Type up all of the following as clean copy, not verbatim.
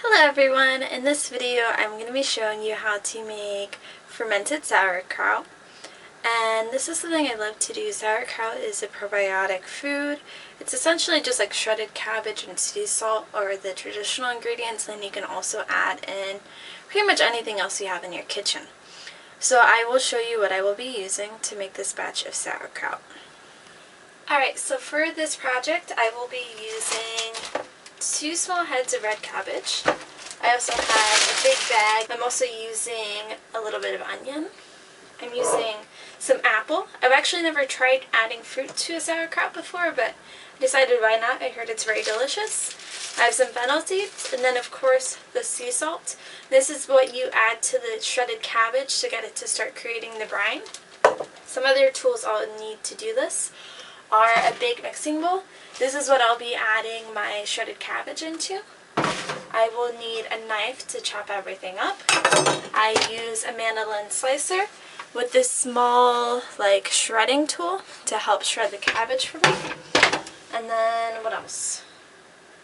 Hello everyone! In this video I'm going to be showing you how to make fermented sauerkraut. And this is something I love to do. Sauerkraut is a probiotic food. It's essentially just like shredded cabbage and sea salt or the traditional ingredients. Then you can also add in pretty much anything else you have in your kitchen. So I will show you what I will be using to make this batch of sauerkraut. Alright, so for this project I will be using 2 small heads of red cabbage. I also have a big bag. I'm also using a little bit of onion. I'm using some apple. I've actually never tried adding fruit to a sauerkraut before, but I decided why not. I heard it's very delicious. I have some fennel seeds, and then of course the sea salt. This is what you add to the shredded cabbage to get it to start creating the brine. Some other tools I'll need to do this are a big mixing bowl. This is what I'll be adding my shredded cabbage into. I will need a knife to chop everything up. I use a mandolin slicer with this small shredding tool to help shred the cabbage for me. And then what else?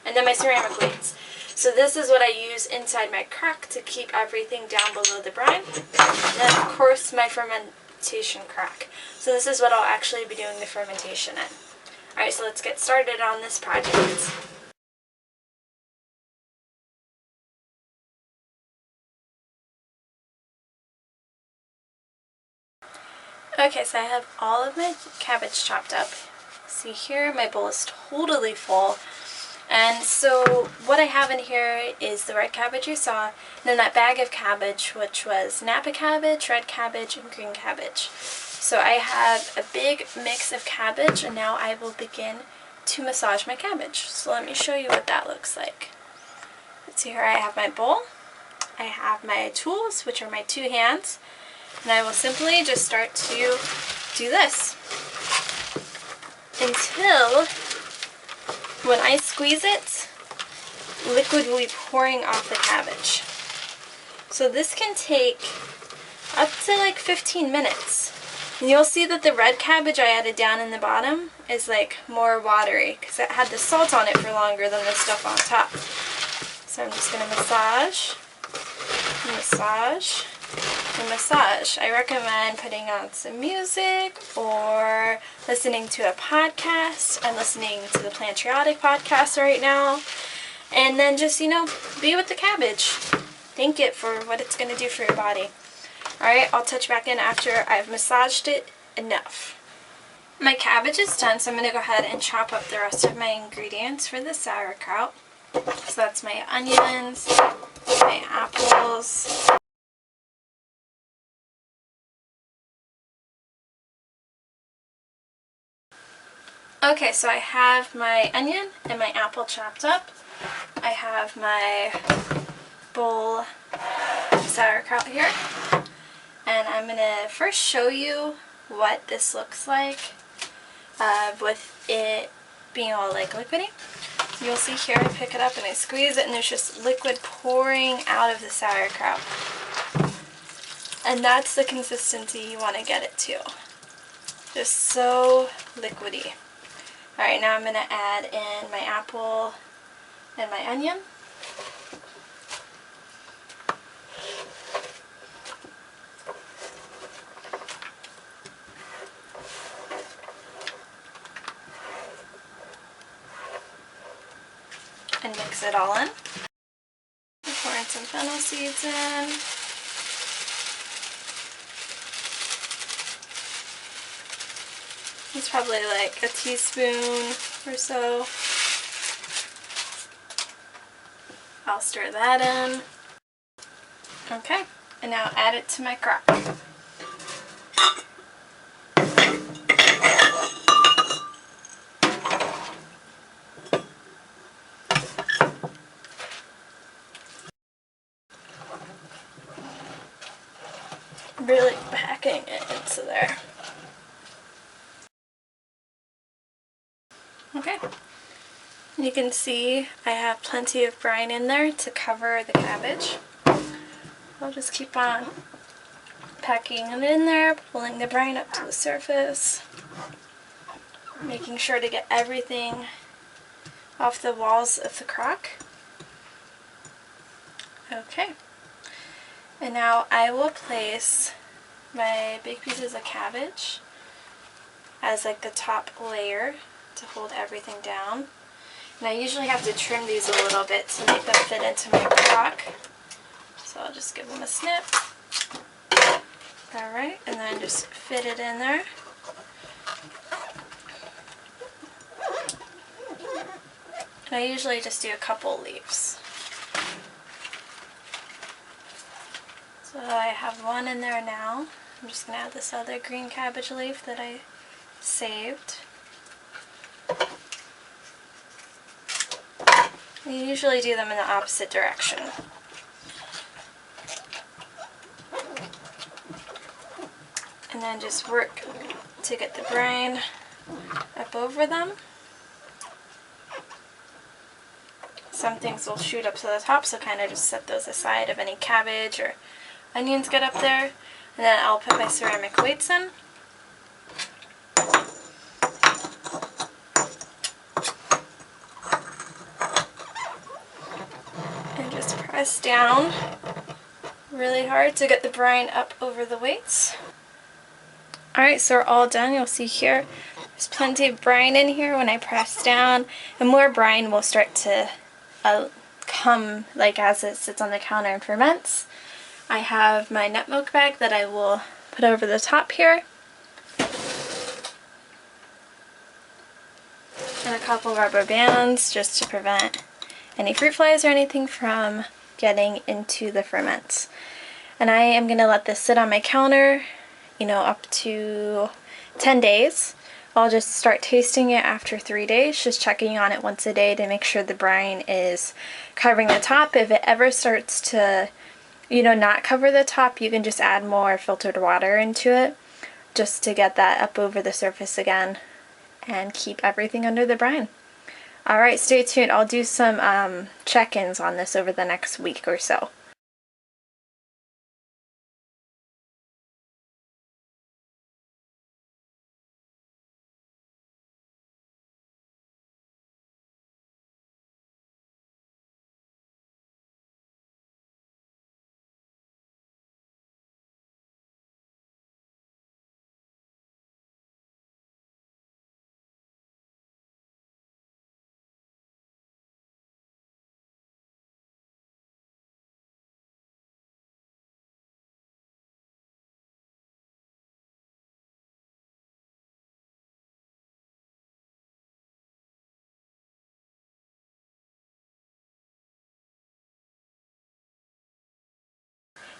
And then my ceramic weights. So this is what I use inside my crock to keep everything down below the brine. And then of course my fermentation crock. So this is what I'll actually be doing the fermentation in. Alright, so let's get started on this project. Okay, so I have all of my cabbage chopped up. See here, my bowl is totally full. And so what I have in here is the red cabbage you saw, and then that bag of cabbage, which was napa cabbage, red cabbage, and green cabbage. So I have a big mix of cabbage, and now I will begin to massage my cabbage. So let me show you what that looks like. So here I have my bowl. I have my tools, which are my 2 hands. And I will simply just start to do this until when I squeeze it, liquid will be pouring off the cabbage. So this can take up to like 15 minutes. And you'll see that the red cabbage I added down in the bottom is more watery because it had the salt on it for longer than the stuff on top. So I'm just going to massage, massage, and massage. I recommend putting on some music or listening to a podcast. I'm listening to the Patriotic podcast right now. And then just, be with the cabbage. Thank it for what it's going to do for your body. Alright, I'll touch back in after I've massaged it enough. My cabbage is done, so I'm going to go ahead and chop up the rest of my ingredients for the sauerkraut. So that's my onions, my apples, okay, so I have my onion and my apple chopped up. I have my bowl of sauerkraut here. And I'm going to first show you what this looks like with it being all liquidy. You'll see here I pick it up and I squeeze it and there's just liquid pouring out of the sauerkraut. And that's the consistency you want to get it to. Just so liquidy. Alright, now I'm going to add in my apple and my onion. And mix it all in. I'm pouring some fennel seeds in. It's probably like a teaspoon or so. I'll stir that in. Okay, and now add it to my crock. Really packing it into there. Okay, you can see I have plenty of brine in there to cover the cabbage. I'll just keep on packing it in there, pulling the brine up to the surface, making sure to get everything off the walls of the crock. Okay, and now I will place my big pieces of cabbage as like the top layer to hold everything down. And I usually have to trim these a little bit to make them fit into my crock. So I'll just give them a snip. Alright, and then just fit it in there. And I usually just do a couple leaves. So I have one in there now. I'm just going to add this other green cabbage leaf that I saved. You usually do them in the opposite direction. And then just work to get the brine up over them. Some things will shoot up to the top, so kind of just set those aside if any cabbage or onions get up there. And then I'll put my ceramic weights in. And just press down really hard to get the brine up over the weights. Alright, so we're all done. You'll see here there's plenty of brine in here when I press down, and more brine will start to come like as it sits on the counter and ferments. I have my nut milk bag that I will put over the top here, and a couple rubber bands just to prevent any fruit flies or anything from getting into the ferments. And I am going to let this sit on my counter, you know, up to 10 days. I'll just start tasting it after 3 days, just checking on it once a day to make sure the brine is covering the top. If it ever starts to, you know, not cover the top, you can just add more filtered water into it just to get that up over the surface again and keep everything under the brine. Alright, stay tuned. I'll do some check-ins on this over the next week or so.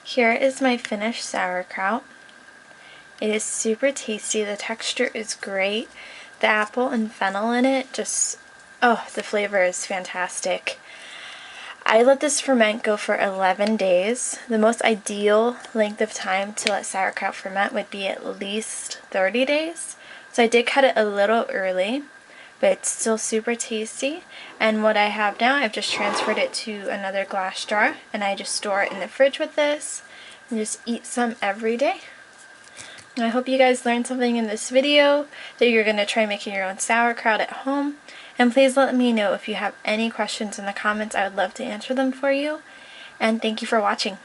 Here is my finished sauerkraut. It is super tasty. The texture is great. The apple and fennel in it just, oh, the flavor is fantastic. I let this ferment go for 11 days. The most ideal length of time to let sauerkraut ferment would be at least 30 days. So I did cut it a little early, but it's still super tasty. And what I have now, I've just transferred it to another glass jar, and I just store it in the fridge with this and just eat some every day. And I hope you guys learned something in this video, that you're going to try making your own sauerkraut at home. And please let me know if you have any questions in the comments. I would love to answer them for you. And thank you for watching.